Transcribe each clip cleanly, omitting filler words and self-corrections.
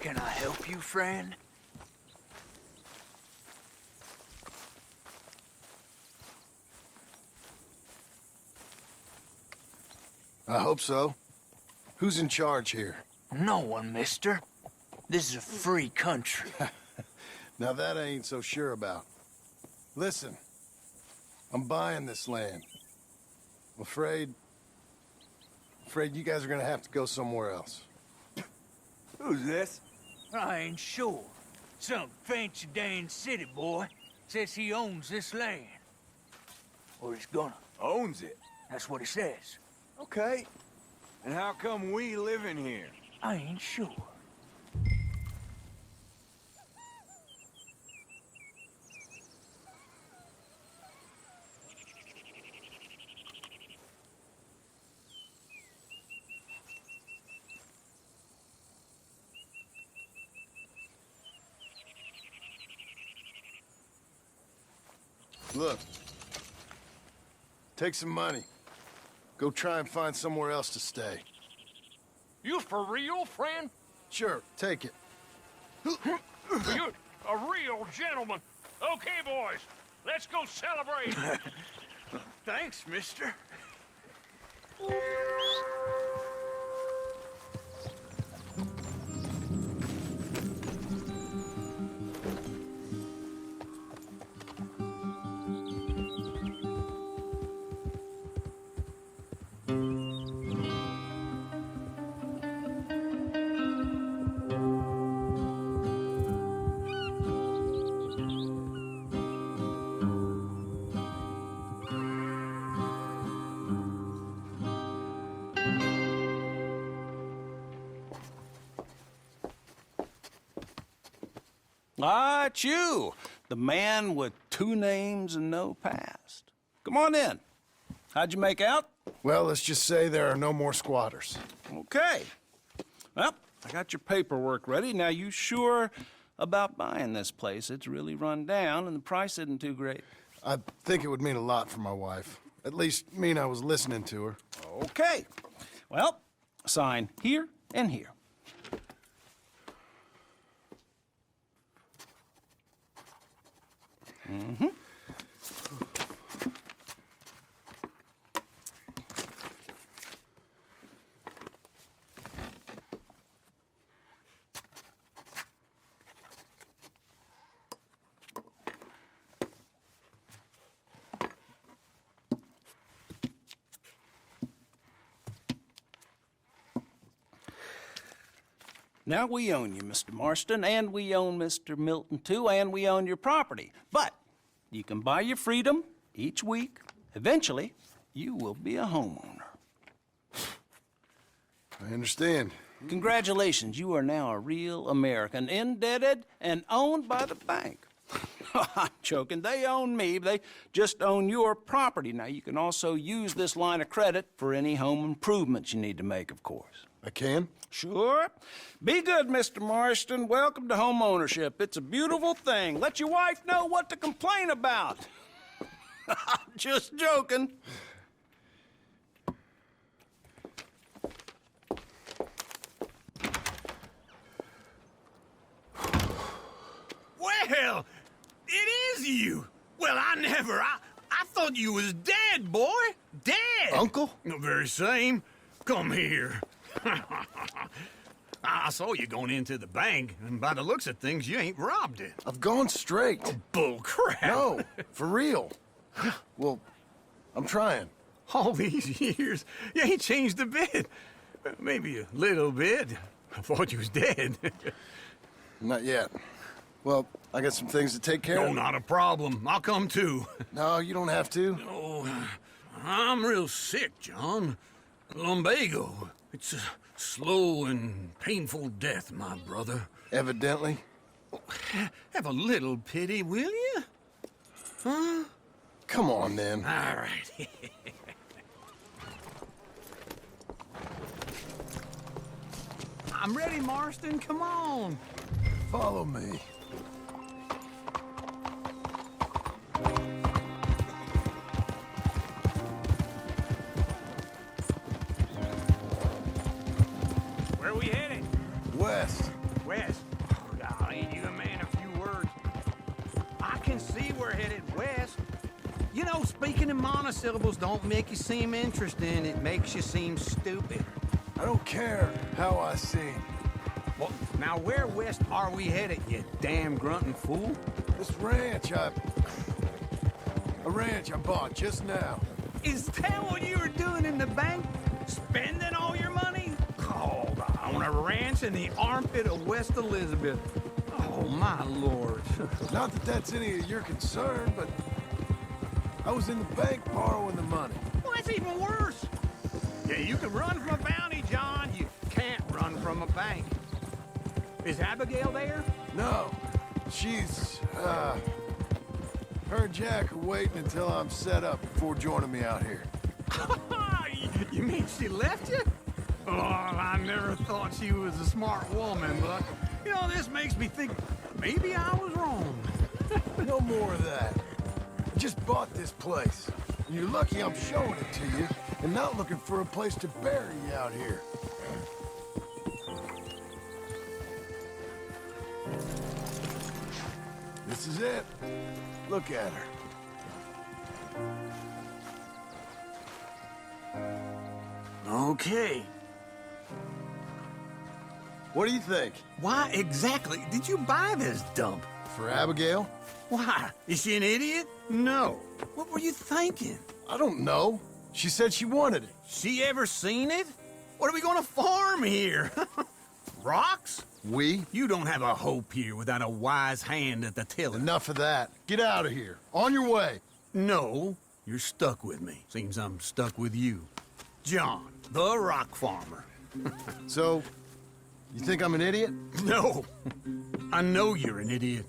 Can I help you, friend? I hope so. Who's in charge here? No one, mister. This is a free country. Now that I ain't so sure about. Listen, I'm buying this land. I'm afraid you guys are gonna have to go somewhere else. Who's this? I ain't sure. Some fancy Dan city boy says he owns this land. Or he's gonna. Owns it. That's what he says. Okay. And how come we live in here? I ain't sure. Look. Take some money. Go try and find somewhere else to stay. You for real, friend? Sure, take it. You're a real gentleman. Okay, boys, let's go celebrate. Thanks, mister. Ah, it's you, the man with 2 names and no past. Come on in. How'd you make out? Well, let's just say there are no more squatters. Okay. Well, I got your paperwork ready. Now, you sure about buying this place? It's really run down, and the price isn't too great. I think it would mean a lot for my wife. At least mean I was listening to her. Okay. Well, sign here and here. Mm-hmm. Now we own you, Mr. Marston, and we own Mr. Milton, too, and we own your property. But you can buy your freedom each week. Eventually, you will be a homeowner. I understand. Congratulations, you are now a real American, indebted and owned by the bank. I'm joking. They own me. They just own your property. Now, you can also use this line of credit for any home improvements you need to make, of course. I can? Sure. Be good, Mr. Marston. Welcome to home ownership. It's a beautiful thing. Let your wife know what to complain about. Just joking. Well, it is you. Well, I thought you was dead, boy. Dead. Uncle? The very same. Come here. I saw you going into the bank, and by the looks of things, you ain't robbed it. I've gone straight. Bull crap. No, for real. Well, I'm trying. All these years, you ain't changed a bit. Maybe a little bit. I thought you was dead. Not yet. Well, I got some things to take care No, of. not a problem. I'll come too. No, you don't have to. Oh, I'm real sick, John. Lumbago. It's a slow and painful death, my brother. Evidently. Have a little pity, will you? Huh? Come on, then. All right. I'm ready, Marston. Come on. Follow me. Where are we headed? West. West. headed west. You know, speaking in monosyllables don't make you seem interesting. It makes you seem stupid. I don't care how I sing. Well, now where west are we headed, you damn grunting fool? This ranch I bought just now. Is that what you were doing in the bank? Spending all your money? Oh, on a ranch in the armpit of West Elizabeth. Oh, my lord. Not that that's any of your concern, but I was in the bank borrowing the money. Well, that's even worse. Yeah, you can run from a bounty, John. You can't run from a bank. Is Abigail there? No, she's, her and Jack are waiting until I'm set up before joining me out here. You mean she left you? Oh, I never thought she was a smart woman, but, you know, this makes me think maybe I was wrong. No more of that. I just bought this place. And you're lucky I'm showing it to you and not looking for a place to bury you out here. This is it. Look at her. Okay. What do you think? Why exactly did you buy this dump? For Abigail? Why? Is she an idiot? No. What were you thinking? I don't know. She said she wanted it. She ever seen it? What are we gonna farm here? Rocks? We? You don't have a hope here without a wise hand at the tiller. Enough of that. Get out of here. On your way. No, you're stuck with me. Seems I'm stuck with you. John, the rock farmer. So, you think I'm an idiot? No, I know you're an idiot.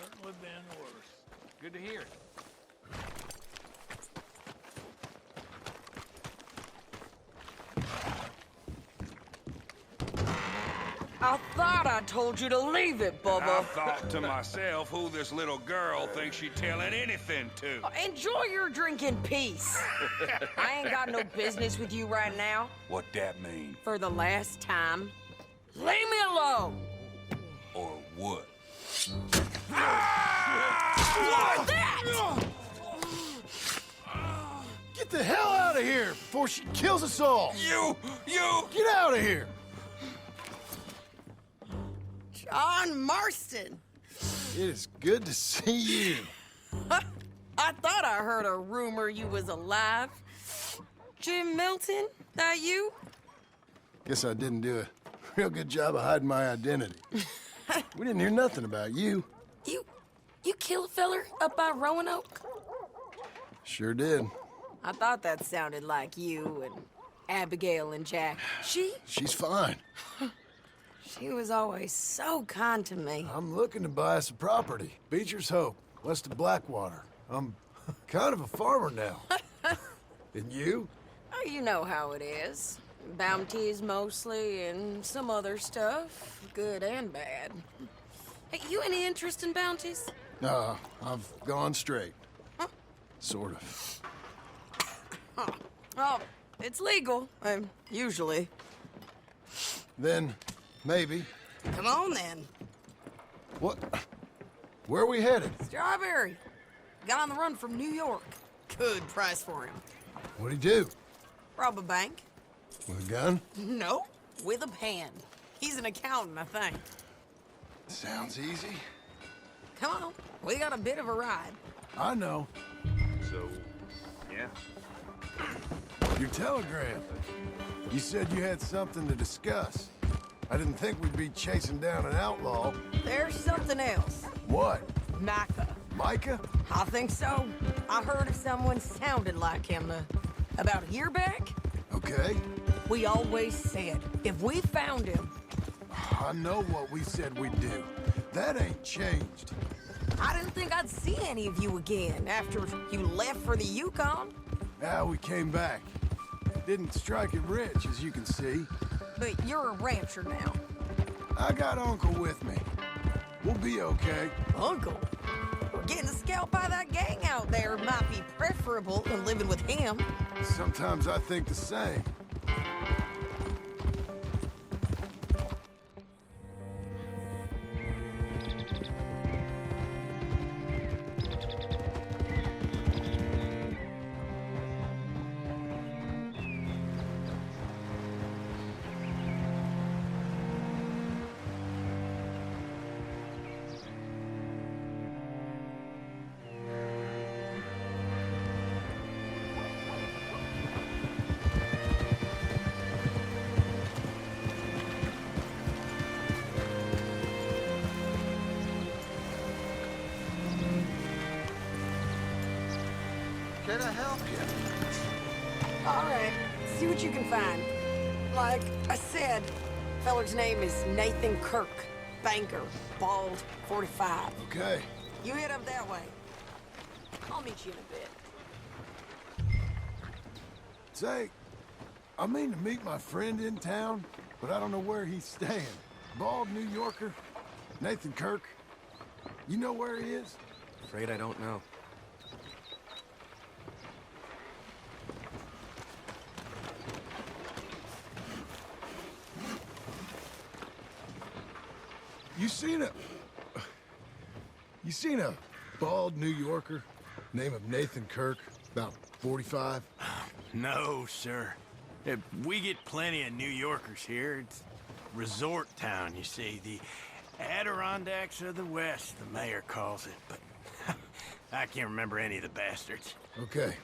Certainly been worse. Good to hear. I thought I told you to leave it, I Bubba. thought to myself who this little girl thinks she's telling anything to. Enjoy your drink in peace. I ain't got no business with you right now. What that mean? For the last time, leave me alone. Or what? What's that? Get the hell out of here before she kills us all! You! Get out of here! John Marston. It is good to see you. I thought I heard a rumor you was alive. Jim Milton, that you? Guess I didn't do a real good job of hiding my identity. We didn't hear nothing about you. You kill a feller up by Roanoke? Sure did. I thought that sounded like you and Abigail and Jack. She's fine. She was always so kind to me. I'm looking to buy us a property. Beecher's Hope, west of Blackwater. I'm kind of a farmer now. And you? Oh, you know how it is. Bounties mostly, and some other stuff, good and bad. Hey, you any interest in bounties? I've gone straight. Sort of. Oh, it's legal, usually. Then, maybe. Come on, then. What? Where are we headed? Strawberry. Got on the run from New York. Good price for him. What'd he do? Rob a bank. With a gun? No, with a pen. He's an accountant, I think. Sounds easy. Come on, we got a bit of a ride. I know. So, yeah. Your telegram. You said you had something to discuss. I didn't think we'd be chasing down an outlaw. There's something else. What? Micah. Micah? I think so. I heard of someone sounded like him. About a year back? Okay. We always said, if we found him... I know what we said we'd do. That ain't changed. I didn't think I'd see any of you again after you left for the Yukon. Now we came back. Didn't strike it rich, as you can see. But you're a rancher now. I got Uncle with me. We'll be okay. Uncle? Well, getting scalped by that gang out there might be preferable than living with him. Sometimes I think the same. Can I help you? All right, see what you can find. Like I said, feller's name is Nathan Kirk. Banker, bald, 45. Okay. You head up that way. I'll meet you in a bit. Say, I mean to meet my friend in town, but I don't know where he's staying. Bald New Yorker, Nathan Kirk. You know where he is? Afraid I don't know. You seen a bald New Yorker, name of Nathan Kirk, about 45? No, sir. We get plenty of New Yorkers here. It's resort town, you see. The Adirondacks of the West, the mayor calls it. But I can't remember any of the bastards. Okay.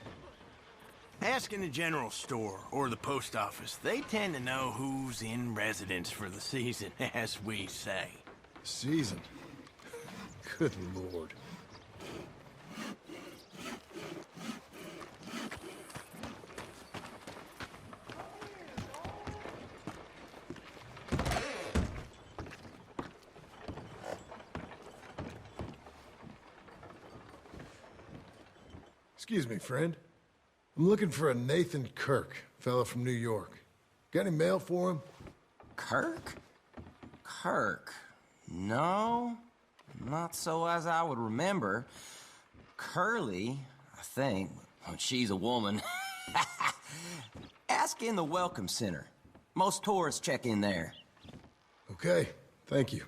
Ask in the general store or the post office. They tend to know who's in residence for the season, as we say. Season. Good Lord. Excuse me, friend. I'm looking for a Nathan Kirk, fella from New York. Got any mail for him? Kirk? Kirk? No, not so as I would remember. Curly, I think, but she's a woman. Ask in the Welcome Center. Most tourists check in there. Okay, thank you.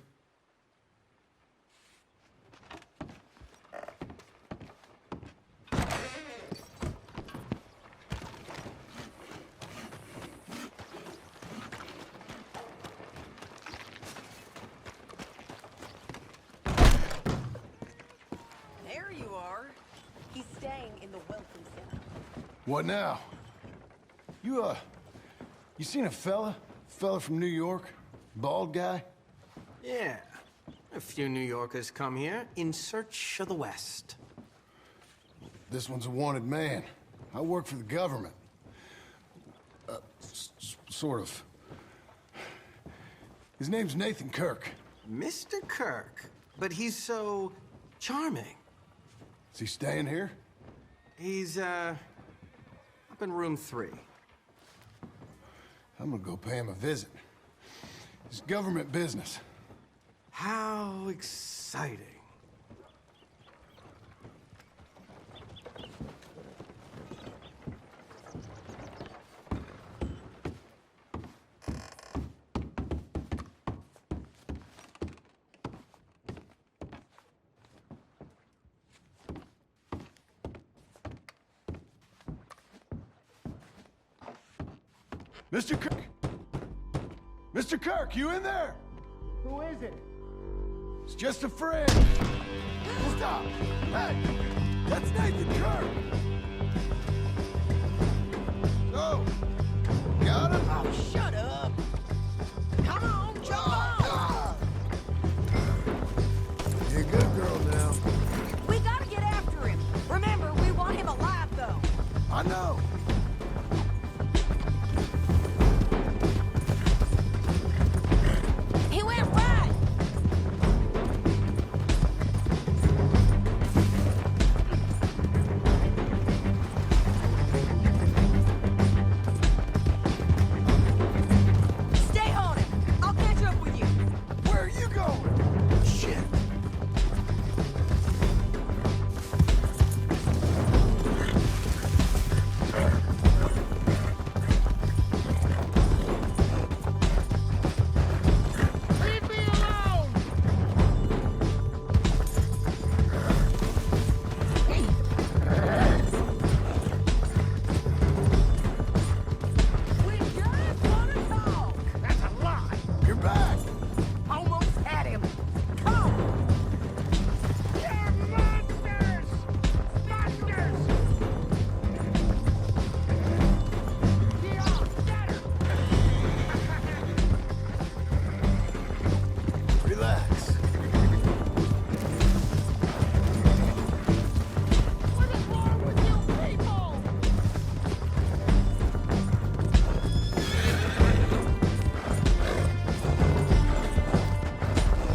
There you are. He's staying in the Welcome Center. What now? You seen a fella from New York? Bald guy? Yeah. A few New Yorkers come here in search of the West. This one's a wanted man. I work for the government. Sort of. His name's Nathan Kirk. Mr. Kirk, but he's so charming. Is he staying here? He's, up in room 3. I'm gonna go pay him a visit. It's government business. How exciting. Mr. Kirk! Mr. Kirk, you in there? Who is it? It's just a friend. Stop! Hey! That's Nathan Kirk! Oh! Got him? Oh, shut up. Come on, jump on. You're a good girl now. We gotta get after him. Remember, we want him alive, though. I know. He went right. Stay on him. I'll catch up with you. Where are you going? Shit. Leave me alone! We just wanna talk. That's a lie! You're back. Almost had him. Come. You're monsters! Monsters! Yeah, better! Relax. What is wrong with you people?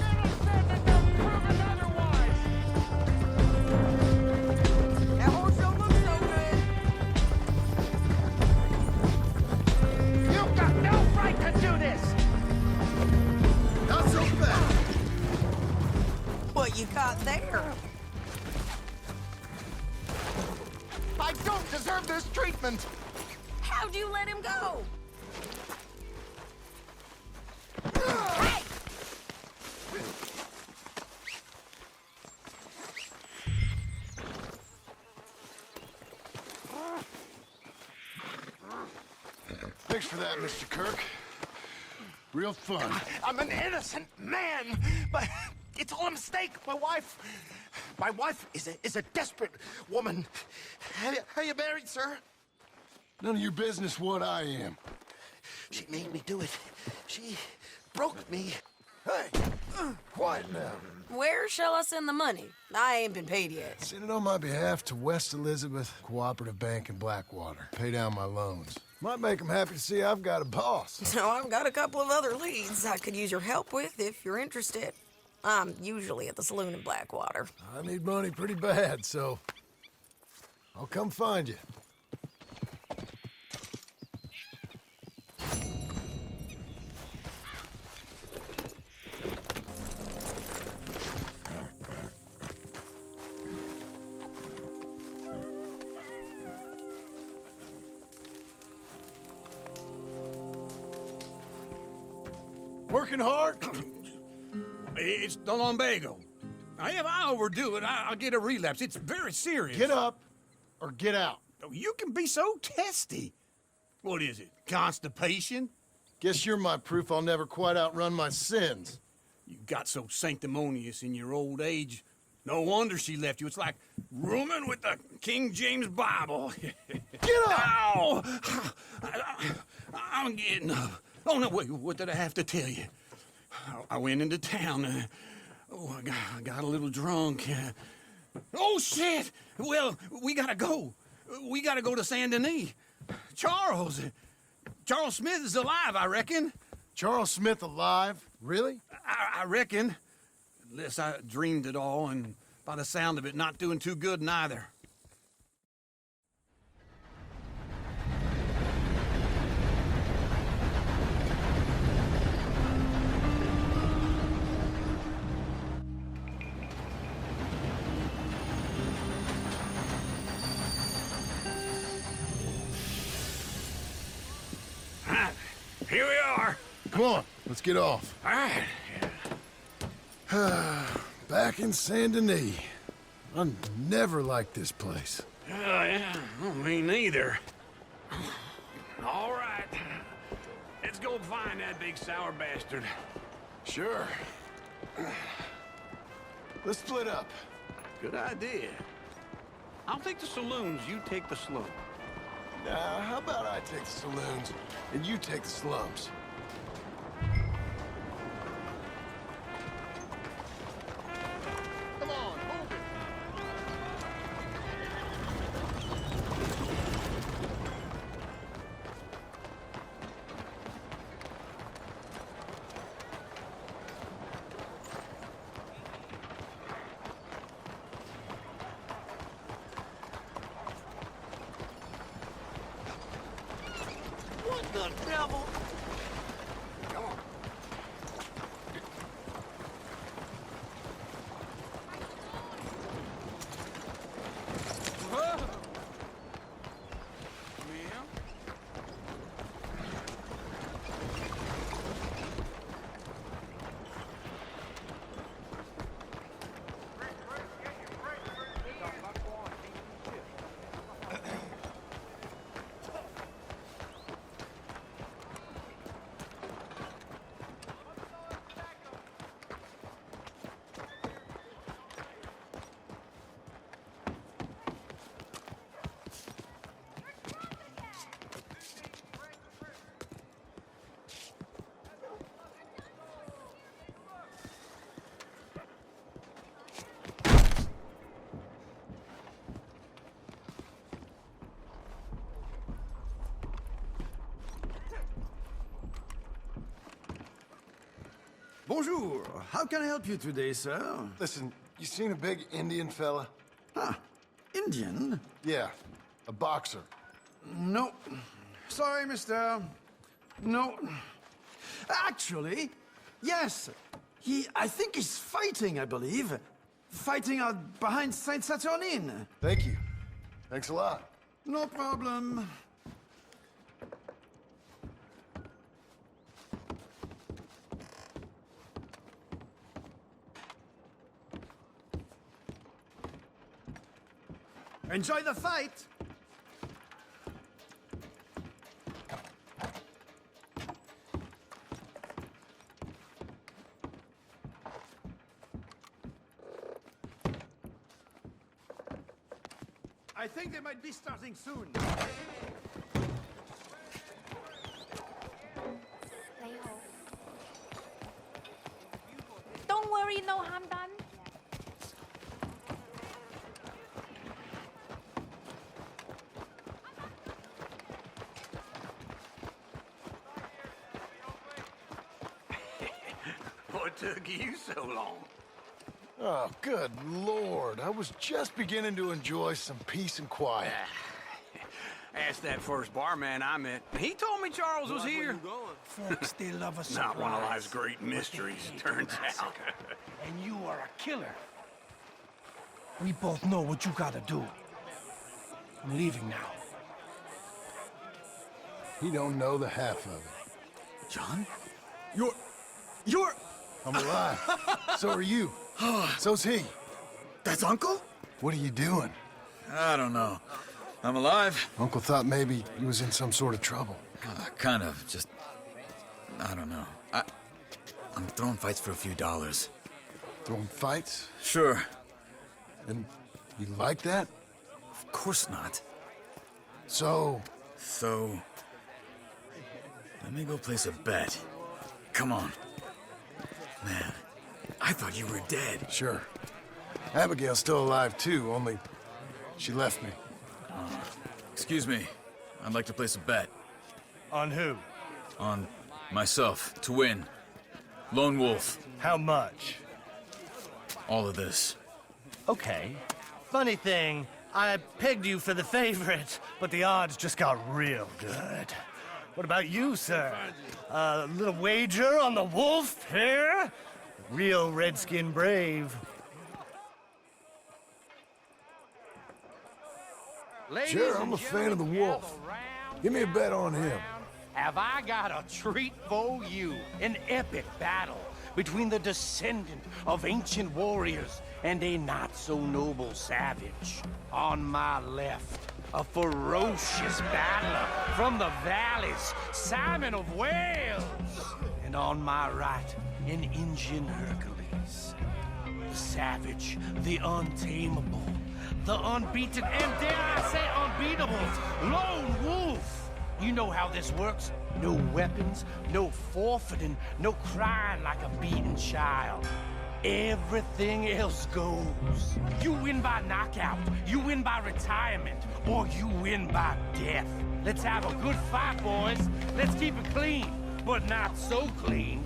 Never said that they'll prove it otherwise! That horse don't look so good. You've got no right to do this! Not so fast. What you got there? I don't deserve this treatment! How'd you let him go? Hey! Thanks for that, Mr. Kirk. Real fun. I'm an innocent man, but it's all a mistake. My wife is a desperate woman. Are you married, sir? None of your business what I am. She made me do it. She broke me. Hey, quiet now. Where shall I send the money? I ain't been paid yet. Send it on my behalf to West Elizabeth Cooperative Bank in Blackwater. Pay down my loans. Might make them happy to see I've got a boss. So I've got a couple of other leads I could use your help with if you're interested. I'm usually at the saloon in Blackwater. I need money pretty bad, so I'll come find you. Working hard? It's the lumbago. If I overdo it, I'll get a relapse. It's very serious. Get up or get out. You can be so testy. What is it, constipation? Guess you're my proof I'll never quite outrun my sins. You got so sanctimonious in your old age. No wonder she left you. It's like rooming with the King James Bible. Get up! Ow! I'm getting up. Oh, no, wait, what did I have to tell you? I went into town. I got a little drunk. Oh, shit! Well, we gotta go. We gotta go to Saint Denis. Charles Smith is alive, I reckon. Charles Smith alive? Really? I reckon. Unless I dreamed it all, and by the sound of it, not doing too good neither. Here we are. Come on, let's get off. All right. Back in Saint Denis. I never liked this place. Yeah, well, me neither. All right. go find that big sour bastard. Sure. Let's split up. Good idea. I'll take the saloons, you take the slope. Now, how about I take the saloons and you take the slums? Come on, move it. What the devil? Come on. Bonjour. How can I help you today, sir? Listen, you seen a big Indian fella? Ah, Indian? Yeah, a boxer. No. Sorry, mister. No. Actually, yes. I think he's fighting, I believe. Fighting out behind Saint Saturnine. Thank you. Thanks a lot. No problem. Enjoy the fight! I think they might be starting soon. Don't worry, no harm done. What took you so long? Oh, good Lord. I was just beginning to enjoy some peace and quiet. Asked that first barman I met. He told me Charles was here. Folks, they love a surprise. Not one of life's great mysteries, turns out. And you are a killer. We both know what you gotta do. I'm leaving now. He don't know the half of it. John? You're... I'm alive. So are you. So's he. That's Uncle? What are you doing? I don't know. I'm alive. Uncle thought maybe he was in some sort of trouble. Kind of. Just... I don't know. I'm throwing fights for a few dollars. Throwing fights? Sure. And you like that? Of course not. So, let me go place a bet. Come on. Man, I thought you were dead. Sure. Abigail's still alive too, only she left me. Excuse me. I'd like to place a bet. On who? On myself, to win. Lone Wolf. How much? All of this. Okay. Funny thing, I pegged you for the favorite, but the odds just got real good. What about you, sir? A little wager on the wolf here? Real redskin brave. Sure, I'm a fan of the wolf. Give me a bet on him. Have I got a treat for you? An epic battle between the descendant of ancient warriors and a not-so-noble savage. On my left, A ferocious battler from the valleys, Simon of Wales. And on my right, an Injun Hercules. The savage, the untamable, the unbeaten, and dare I say unbeatable, Lone Wolf. You know how this works. No weapons, no forfeiting, no crying like a beaten child. Everything else goes. You win by knockout, you win by retirement, or you win by death. Let's have a good fight, boys. Let's keep it clean, but not so clean.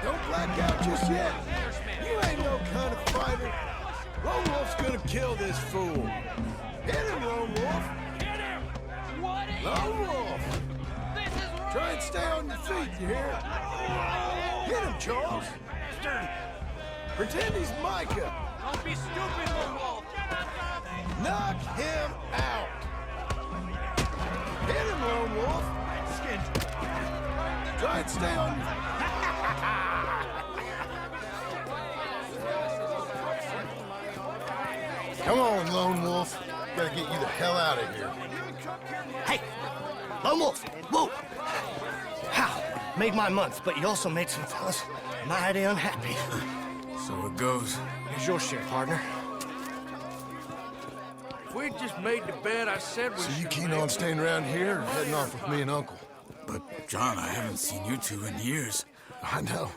Don't black out just yet. You ain't no kind of fighter. Lone Wolf's gonna kill this fool. Hit him, Lone Wolf. Hit him! What is Lone Wolf. This is wrong. Try and stay on your feet, you hear? Hit him, Charles. Pretend he's Micah. Don't be stupid, Lone Wolf. Knock him out. Hit him, Lone Wolf. Try and stay on your Come on, Lone Wolf. Gotta get you the hell out of here. Hey, Lone Wolf, whoa! How? Made my month, but you also made some fellas mighty unhappy. So it goes. Here's your share, partner. If we'd just made the bed I said we So you should keen make, on staying around here or heading off with me and Uncle? But, John, I haven't seen you two in years. I know.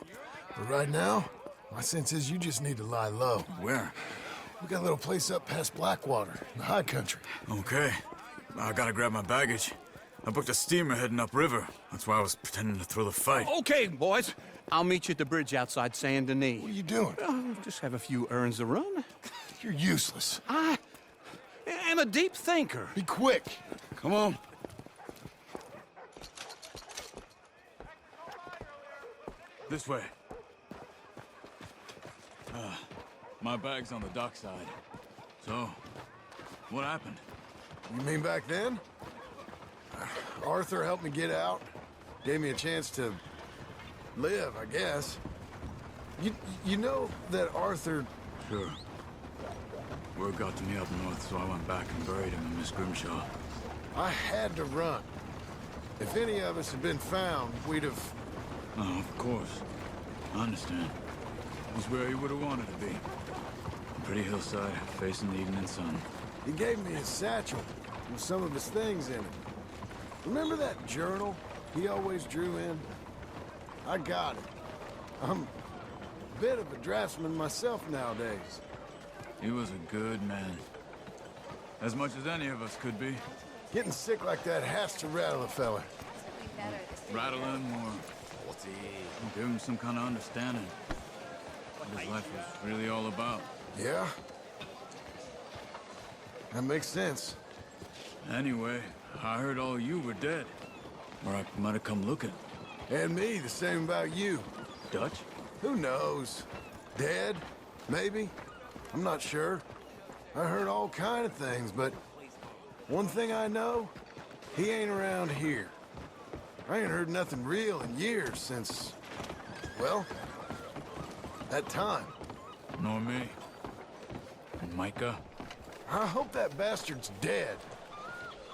But right now, my sense is you just need to lie low. Where? We got a little place up past Blackwater, in the high country. Okay. I gotta grab my baggage. I booked a steamer heading upriver. That's why I was pretending to throw the fight. Okay, boys. I'll meet you at the bridge outside Saint Denis. What are you doing? Just have a few errands to run. You're useless. I am a deep thinker. Be quick. Come on. This way. My bag's on the dockside. So, what happened? You mean back then? Arthur helped me get out. Gave me a chance to live, I guess. You know that Arthur... Sure. Word got to me up north, so I went back and buried him in Miss Grimshaw. I had to run. If any of us had been found, we'd have... Oh, of course. I understand. It was where he would have wanted to be. Pretty hillside, facing the evening sun. He gave me his satchel with some of his things in it. Remember that journal he always drew in? I got it. I'm a bit of a draftsman myself nowadays. He was a good man. As much as any of us could be. Getting sick like that has to rattle a fella. Rattle him or give him some kind of understanding. What his life was really all about. Yeah? That makes sense. Anyway, I heard all you were dead. Or I might have come looking. And me, the same about you. Dutch? Who knows? Dead? Maybe? I'm not sure. I heard all kind of things, but one thing I know, he ain't around here. I ain't heard nothing real in years since, well, that time. Nor me. And Micah? I hope that bastard's dead.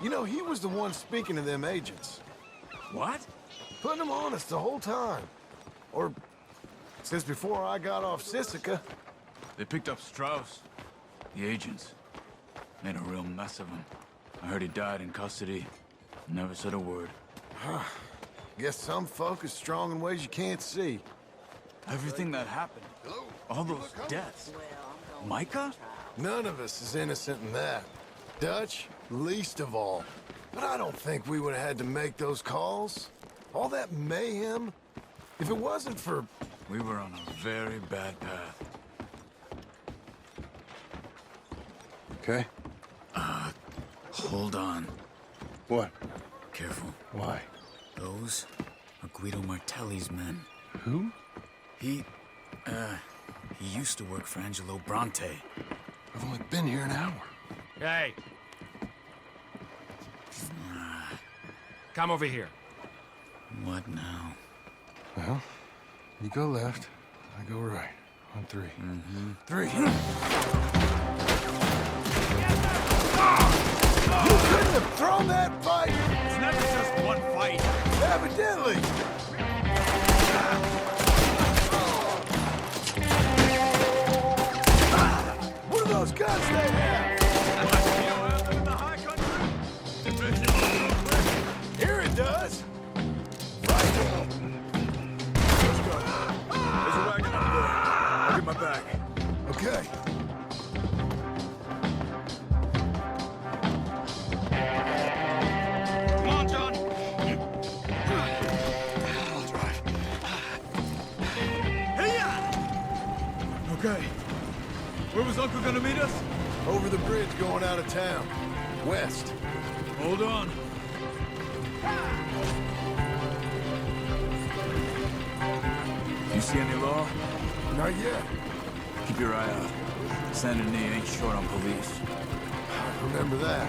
You know, he was the one speaking to them agents. What? Putting them on us the whole time. Or since before I got off Sisika. They picked up Strauss. The agents. Made a real mess of him. I heard he died in custody. Never said a word. Guess some folk is strong in ways you can't see. Everything that happened. All those deaths. Micah? None of us is innocent in that. Dutch, least of all. But I don't think we would have had to make those calls. All that mayhem. If it wasn't for... We were on a very bad path. Okay. Hold on. What? Careful. Why? Those are Guido Martelli's men. Who? He used to work for Angelo Bronte. I've only been here an hour. Hey. Come over here. What now? Well, you go left, I go right. On three. Three. You couldn't have thrown that fight! It's never just one fight. Evidently! What are those guns they have? You know, I live in the high country. Here it does! Let's go. There's a wagon up there. I'll get my bag. Okay. Come on, John. I'll drive. Okay. Where was Uncle gonna meet us? Over the bridge going out of town. West. Hold on. You see any law? Not yet. Keep your eye out. Saint Denis ain't short on police. Remember that.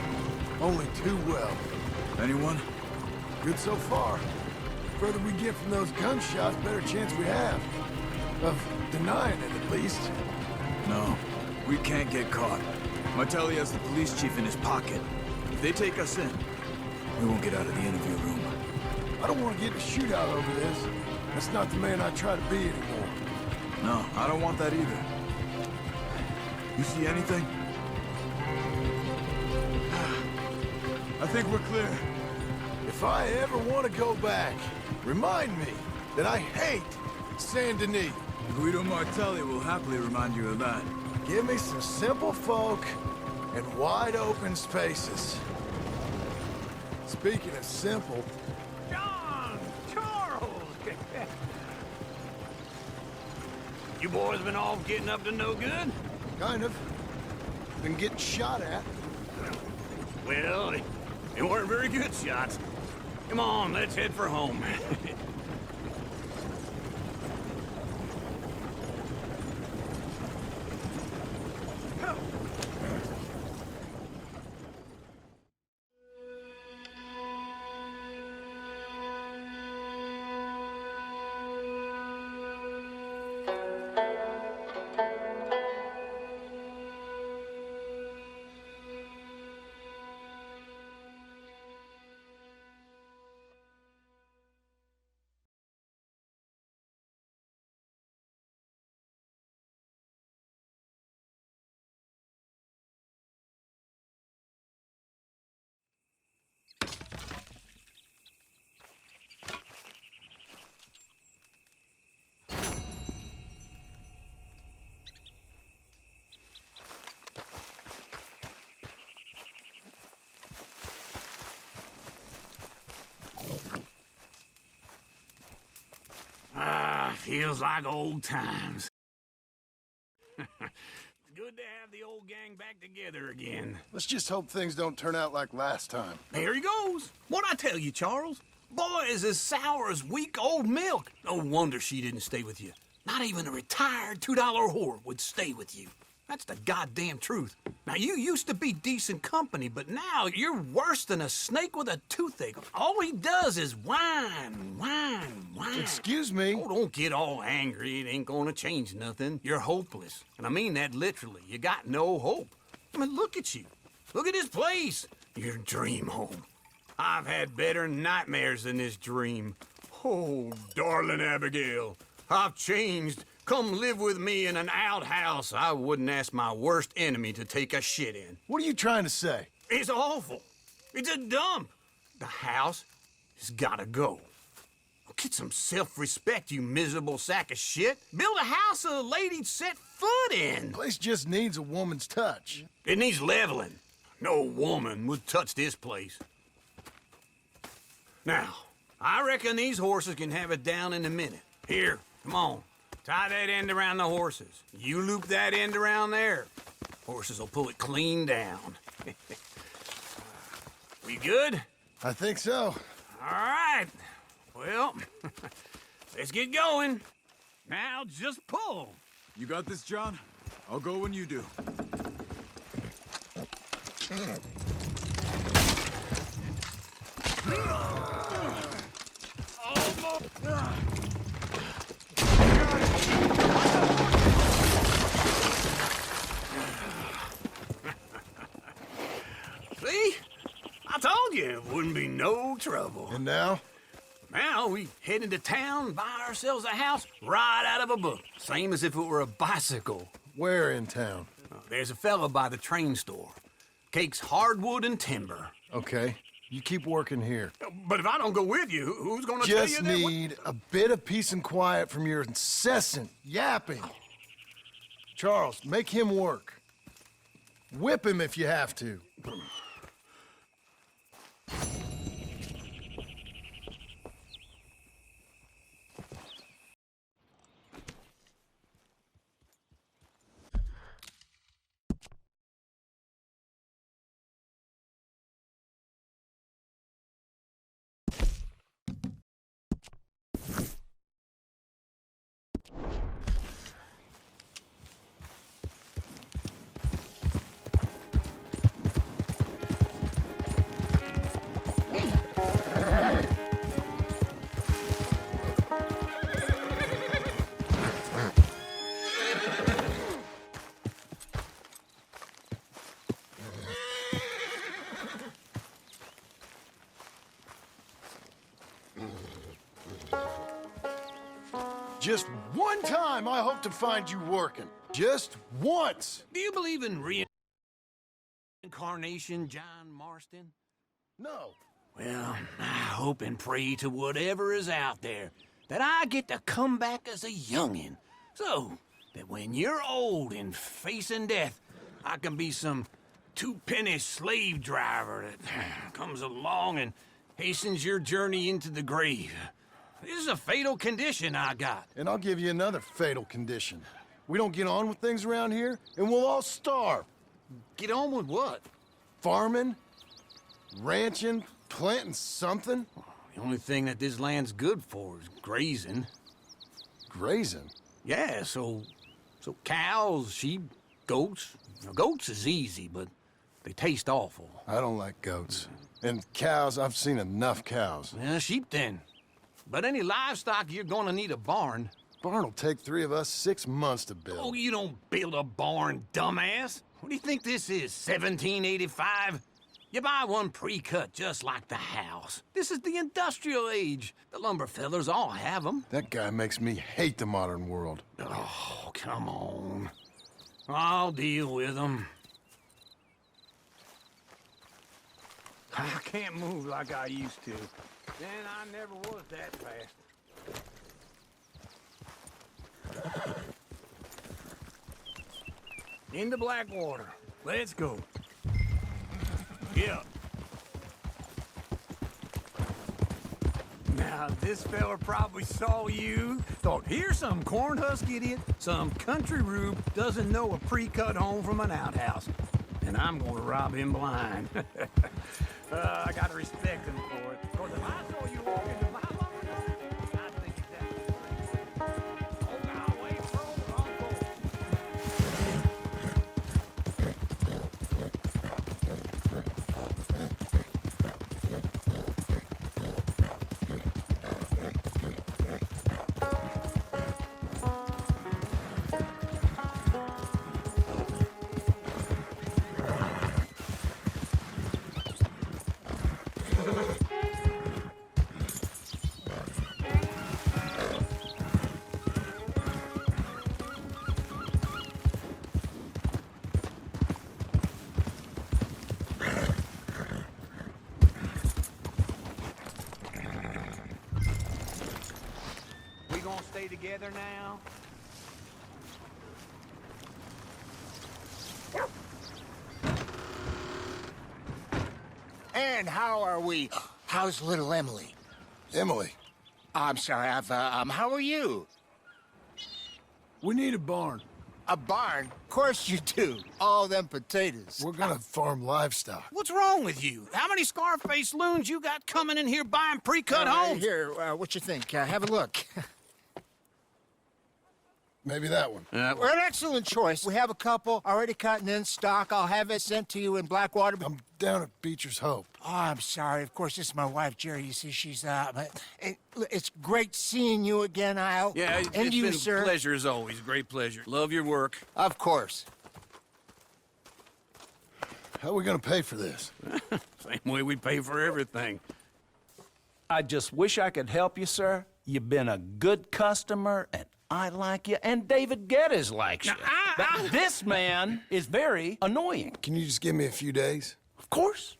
Only too well. Anyone? Good so far. Further we get from those gunshots, better chance we have. Of denying it, at least. No. We can't get caught. Martelli has the police chief in his pocket. If they take us in, we won't get out of the interview room. I don't want to get in a shootout over this. That's not the man I try to be anymore. No, I don't want that either. You see anything? I think we're clear. If I ever want to go back, remind me that I hate Saint Denis. Guido Martelli will happily remind you of that. Give me some simple folk and wide open spaces. Speaking of simple, John! Charles! You boys been all getting up to no good? kind of. Been getting shot at. Well, they weren't very good shots. Come on, let's head for home. Feels like old times. It's good to have the old gang back together again. Let's just hope things don't turn out like last time. There he goes. What'd I tell you, Charles? Boy is as sour as week-old milk. No wonder she didn't stay with you. Not even a retired $2 whore would stay with you. That's the goddamn truth. Now, you used to be decent company, but now you're worse than a snake with a toothache. All he does is whine, whine, whine. Excuse me? Oh, don't get all angry. It ain't gonna change nothing. You're hopeless. And I mean that literally. You got no hope. I mean, look at you. Look at this place. Your dream home. I've had better nightmares than this dream. Oh, darling Abigail, I've changed. Come live with me in an outhouse I wouldn't ask my worst enemy to take a shit in. What are you trying to say? It's awful. It's a dump. The house has gotta go. Get some self-respect, you miserable sack of shit. Build a house a lady'd set foot in. The place just needs a woman's touch. It needs leveling. No woman would touch this place. Now, I reckon these horses can have it down in a minute. Here, come on. Tie that end around the horses. You loop that end around there. Horses will pull it clean down. We good? I think so. All right. Well, let's get going. Now just pull. You got this, John? I'll go when you do. you it wouldn't be no trouble. And now? Now we head into town, buy ourselves a house right out of a book. Same as if it were a bicycle. Where in town? There's a fella by the train store. Cakes hardwood and timber. Okay. You keep working here. But if I don't go with you, who's gonna tell you Just that? need a bit of peace and quiet from your incessant yapping. Charles, make him work. Whip him if you have to. Just one time I hope to find you working. Just once. Do you believe in reincarnation, John Marston? No. Well, I hope and pray to whatever is out there that I get to come back as a youngin', so that when you're old and facing death, I can be some two-penny slave driver that comes along and hastens your journey into the grave. This is a fatal condition I got. And I'll give you another fatal condition. We don't get on with things around here, and we'll all starve. Get on with what? Farming, ranching, planting something. The only thing that this land's good for is grazing. Grazing? Yeah, so cows, sheep, goats. Now, goats is easy, but they taste awful. I don't like goats. And cows, I've seen enough cows. Yeah, sheep then. But any livestock, you're gonna need a barn. Barn will take 3 of us 6 months to build. Oh, you don't build a barn, dumbass. What do you think this is, 1785? You buy one pre-cut just like the house. This is the industrial age. The lumber fellers all have them. That guy makes me hate the modern world. Oh, come on. I'll deal with them. I can't move like I used to. And I never was that fast. Into Blackwater. Let's go. Yeah. Now, this fella probably saw you, thought, here's some cornhusk idiot, some country rube doesn't know a pre-cut home from an outhouse. And I'm gonna rob him blind. I gotta respect him for it. Because if I saw you walk into my lumber yard, I'd think exactly the same thing. Oh, now wait for old Uncle. We gonna stay together now? And how are we? How's little Emily? Emily. I'm sorry, how are you? We need a barn. A barn? Of course you do. All them potatoes. We're gonna farm livestock. What's wrong with you? How many Scarface loons you got coming in here buying pre-cut homes? Here, what you think? Have a look. Maybe that one. We're an excellent choice. We have a couple already cut and in stock. I'll have it sent to you in Blackwater. I'm down at Beecher's Hope. Oh, I'm sorry. Of course, this is my wife, Jerry. You see, she's but it's great seeing you again, Al. Yeah, and it's you, been sir. a pleasure as always. Great pleasure. Love your work. Of course. How are we gonna pay for this? Same way we pay for everything. I just wish I could help you, sir. You've been a good customer, and I like you, and David Geddes likes you. But this man is very annoying. Can you just give me a few days? Of course.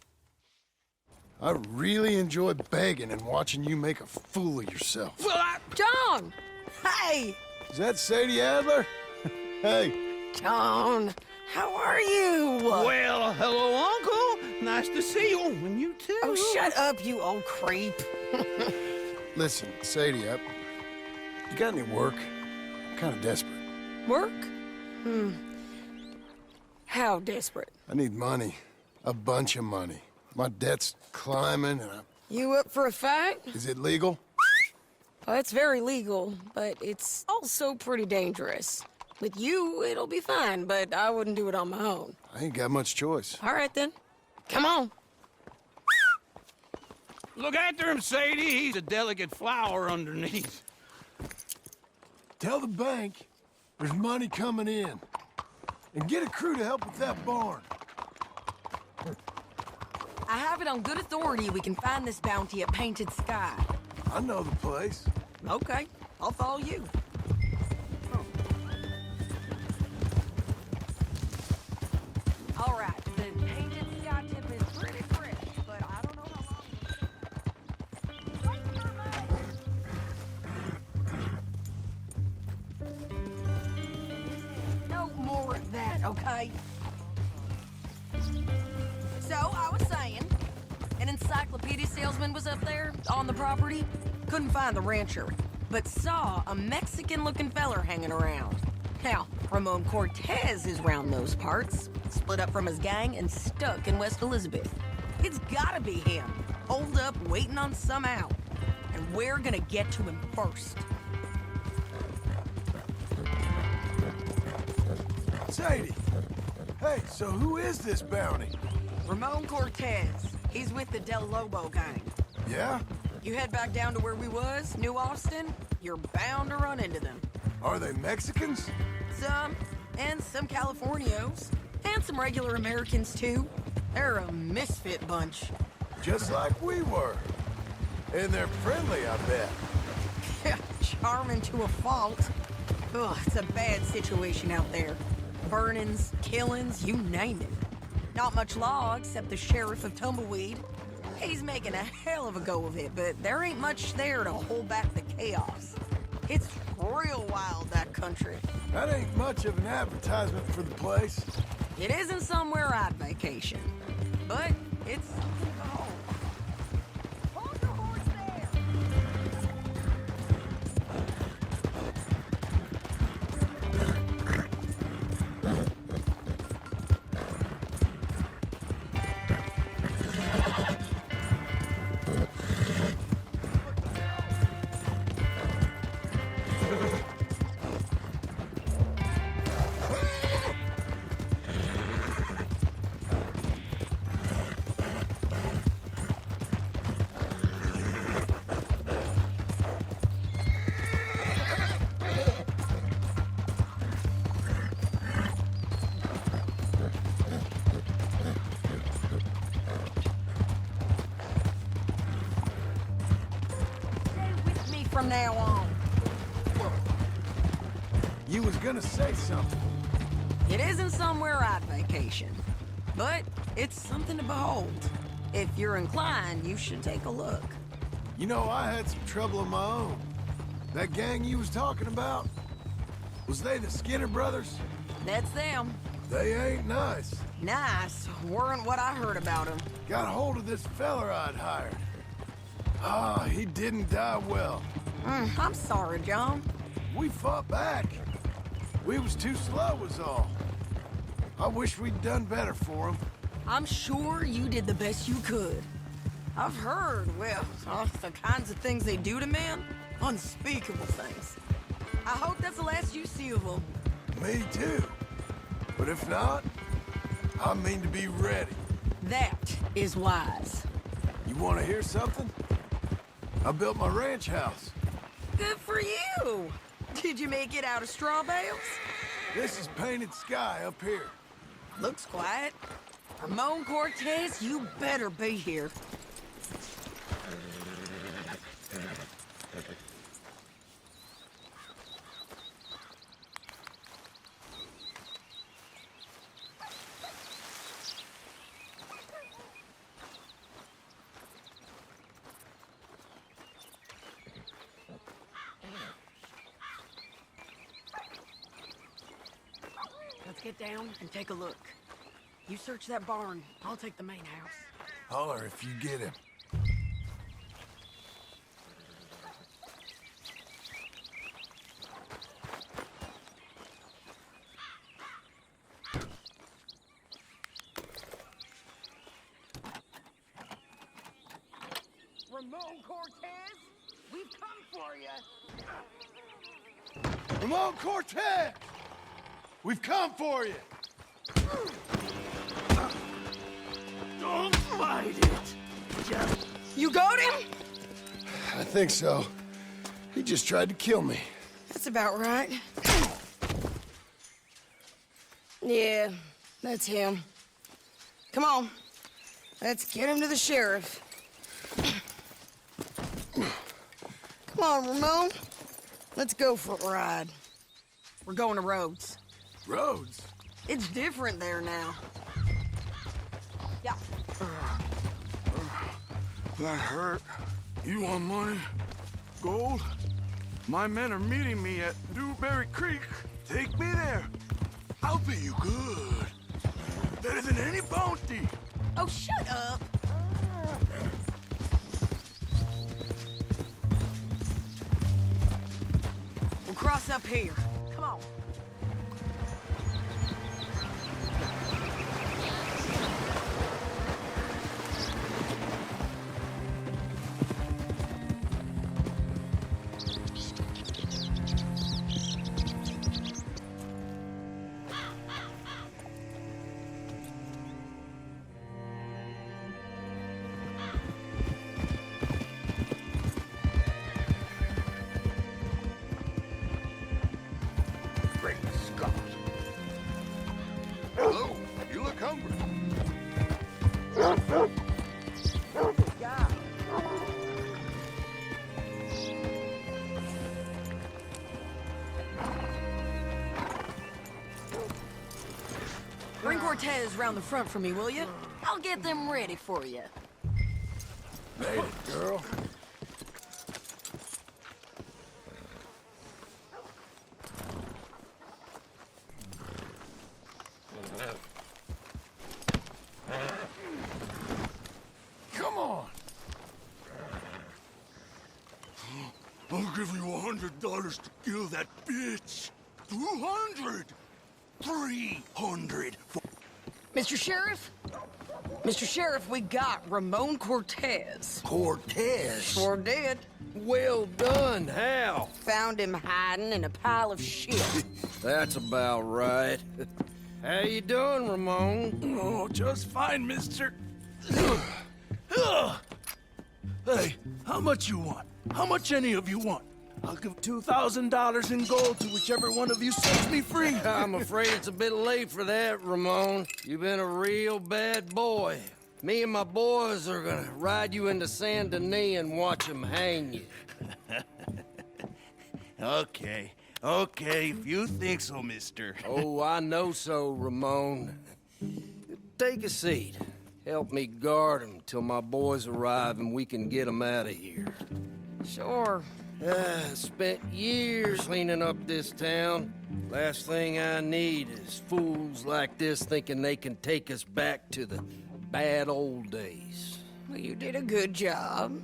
I really enjoy begging and watching you make a fool of yourself. Well, John! Hey! Is that Sadie Adler? Hey. John, how are you? Well, hello, Uncle. Nice to see you. And you too. Oh, shut up, you old creep. Listen, Sadie, you got any work? I'm kind of desperate. Work? How desperate? I need money. A bunch of money. My debt's climbing, and You up for a fight? Is it legal? Well, it's very legal, but it's also pretty dangerous. With you, it'll be fine, but I wouldn't do it on my own. I ain't got much choice. All right, then. Come on. Look after him, Sadie. He's a delicate flower underneath. Tell the bank there's money coming in. And get a crew to help with that barn. I have it on good authority we can find this bounty at Painted Sky. I know the place. Okay, I'll follow you. All right, the Painted Sky tip is pretty fresh, but I don't know how long. No more of that, okay? So, I was saying, an encyclopedia salesman was up there on the property. Couldn't find the rancher, but saw a Mexican-looking feller hanging around. Now, Ramon Cortez is round those parts, split up from his gang and stuck in West Elizabeth. It's gotta be him, holed up waiting on some out. And we're gonna get to him first. Sadie! Hey, so who is this bounty? Ramon Cortez. He's with the Del Lobo gang. Yeah? You head back down to where we was, New Austin, you're bound to run into them. Are they Mexicans? Some, and some Californios, and some regular Americans too. They're a misfit bunch. Just like we were. And they're friendly, I bet. Yeah, charming to a fault. Ugh, it's a bad situation out there. Burnings, killings, you name it. Not much law except the sheriff of Tumbleweed. He's making a hell of a go of it, but there ain't much there to hold back the chaos. It's real wild, that country. That ain't much of an advertisement for the place. It isn't somewhere I'd vacation, but it's something to hold. Hold your horse there! From now on. You was gonna say something. It isn't somewhere I'd vacation, but it's something to behold. If you're inclined, you should take a look. You know, I had some trouble of my own. That gang you was talking about, was they the Skinner brothers? That's them. They ain't nice. Nice weren't what I heard about them. Got hold of this feller I'd hired. Ah, he didn't die well. I'm sorry, John. We fought back. We was too slow was all. I wish we'd done better for him. I'm sure you did the best you could. I've heard, well, the kinds of things they do to men. Unspeakable things. I hope that's the last you see of them. Me too. But if not, I mean to be ready. That is wise. You want to hear something? I built my ranch house. Good for you! Did you make it out of straw bales? This is Painted Sky up here. Looks quiet. Ramon Cortez, you better be here. Let's get down and take a look. You search that barn. I'll take the main house. Holler if you get him. Ramon Cortez, we've come for you. Ramon Cortez! We've come for you! Don't fight it! You got him? I think so. He just tried to kill me. That's about right. Yeah, that's him. Come on. Let's get him to the sheriff. Come on, Ramon. Let's go for a ride. We're going to Rhodes. Rhodes? It's different there now. Yeah. That hurt. You want money? Gold? My men are meeting me at Dewberry Creek. Take me there. I'll pay you good. Better than any bounty. Oh, shut up. We'll cross up here. Come on. Great Scott. Hello, you look hungry. Bring Cortez round the front for me, will you? I'll get them ready for you. Made it, girl. Come on. I'll give you $100 to kill that bitch. 200. 300 for... Mr. Sheriff? Mr. Sheriff, we got Ramon Cortez. Cortez? Sure did. Well done. How? Found him hiding in a pile of shit. That's about right. How you doing, Ramon? Oh, just fine, mister. Hey, how much you want? How much any of you want? I'll give $2,000 in gold to whichever one of you sets me free. I'm afraid it's a bit late for that, Ramon. You've been a real bad boy. Me and my boys are gonna ride you into Saint Denis and watch them hang you. Okay, if you think so, mister. Oh, I know so, Ramon. Take a seat. Help me guard them till my boys arrive and we can get them out of here. Sure. Spent years cleaning up this town. Last thing I need is fools like this thinking they can take us back to the bad old days. Well, you did a good job.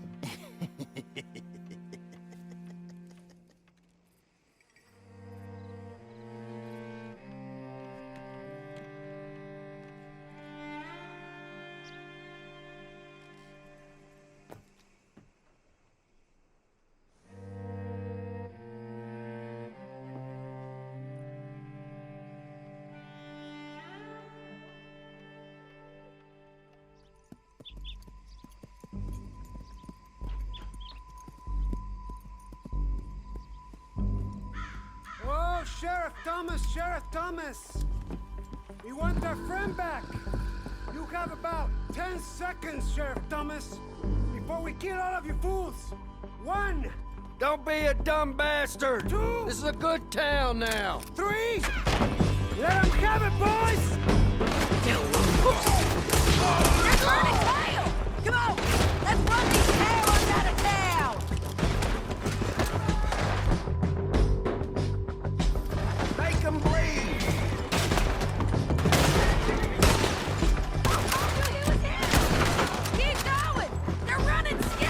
Oh, Sheriff Thomas! We want our friend back! You have about 10 seconds, Sheriff Thomas, before we kill all of you fools. 1. Don't be a dumb bastard. 2. This is a good town now. 3. Let them have it, boys! They're burning tail! Come on! Let's run these cowards out of town! Make them bleed! Keep going! They're running scared!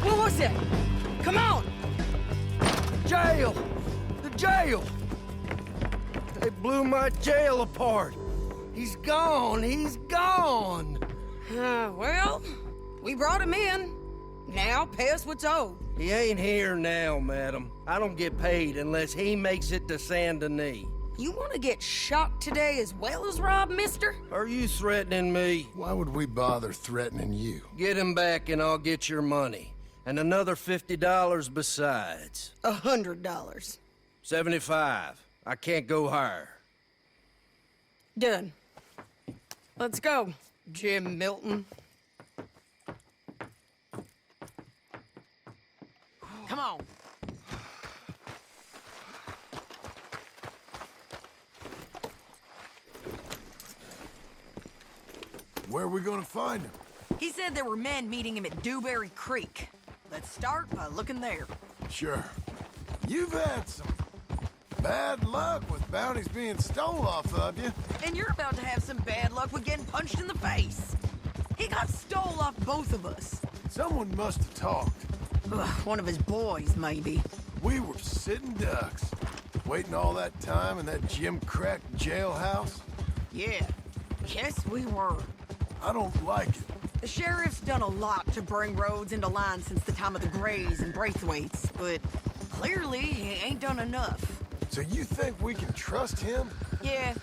What was it? Come on! Jail! The jail! They blew my jail apart. He's gone. He's gone. Well, we brought him in. Now pay us what's owed. He ain't here now, madam. I don't get paid unless he makes it to Saint Denis. You want to get shot today as well as rob, mister? Are you threatening me? Why would we bother threatening you? Get him back and I'll get your money. And another $50 besides. $100. 75. I can't go higher. Done. Let's go, Jim Milton. Come on. Where are we gonna find him? He said there were men meeting him at Dewberry Creek. Let's start by looking there. Sure. You've had some bad luck with bounties being stole off of you. And you're about to have some bad luck with getting punched in the face. He got stole off both of us. Someone must have talked. Ugh, one of his boys, maybe. We were sitting ducks, waiting all that time in that gim-crack jailhouse. Yeah, yes we were. I don't like it. The sheriff's done a lot to bring roads into line since the time of the Grays and Braithwaites, but clearly he ain't done enough. So you think we can trust him? Yeah,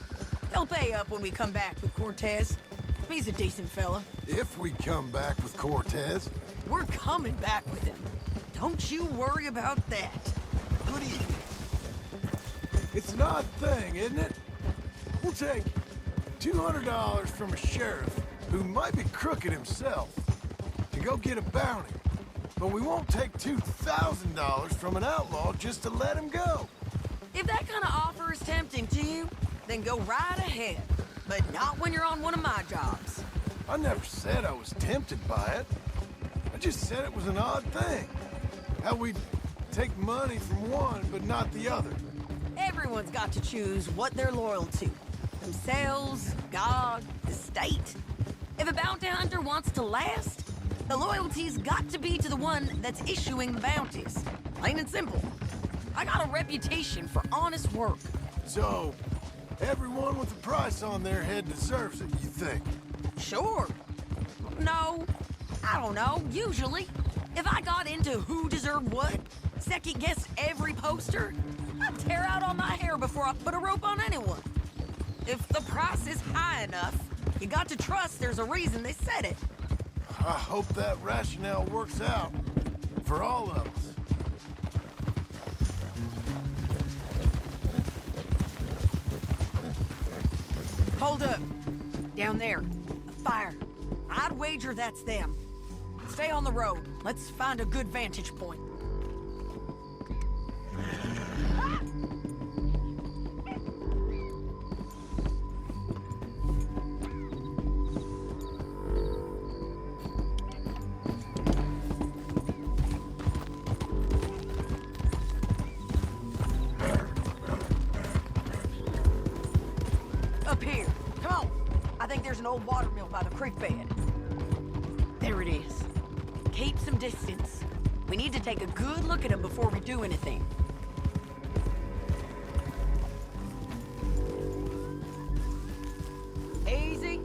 he'll pay up when we come back with Cortez. He's a decent fella. If we come back with Cortez. We're coming back with him. Don't you worry about that. Good evening. It's an odd thing, isn't it? We'll take $200 from a sheriff who might be crooked himself to go get a bounty. But we won't take $2,000 from an outlaw just to let him go. If that kind of offer is tempting to you, then go right ahead. But not when you're on one of my jobs. I never said I was tempted by it. I just said it was an odd thing. How we'd take money from one, but not the other. Everyone's got to choose what they're loyal to. Themselves, God, the state. If a bounty hunter wants to last, the loyalty's got to be to the one that's issuing the bounties. Plain and simple. I got a reputation for honest work. So, everyone with a price on their head deserves it, you think? Sure. No, I don't know, usually. If I got into who deserved what, second-guessed every poster, I'd tear out all my hair before I put a rope on anyone. If the price is high enough, you got to trust there's a reason they said it. I hope that rationale works out for all of us. Hold up. Down there. A fire. I'd wager that's them. Stay on the road. Let's find a good vantage point. Up here. Come on. I think there's an old water mill by the creek bed. There it is. Keep some distance. We need to take a good look at him before we do anything. Easy.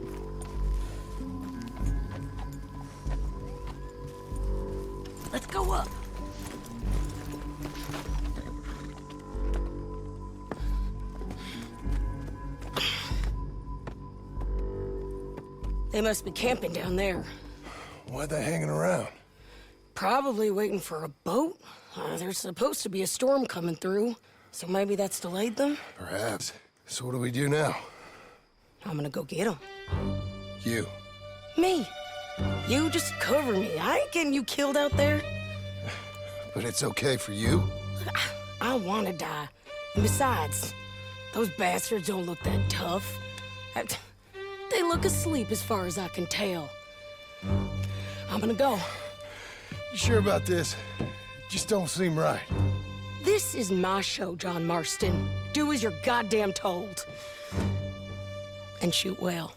Let's go up. They must be camping down there. Why are they hanging around? Probably waiting for a boat. There's supposed to be a storm coming through, so maybe that's delayed them? Perhaps. So what do we do now? I'm gonna go get them. You. Me. You just cover me. I ain't getting you killed out there. But it's okay for you? I wanna die. And besides, those bastards don't look that tough. They look asleep as far as I can tell. I'm gonna go. You sure about this? Just don't seem right. This is my show, John Marston. Do as you're goddamn told. And shoot well.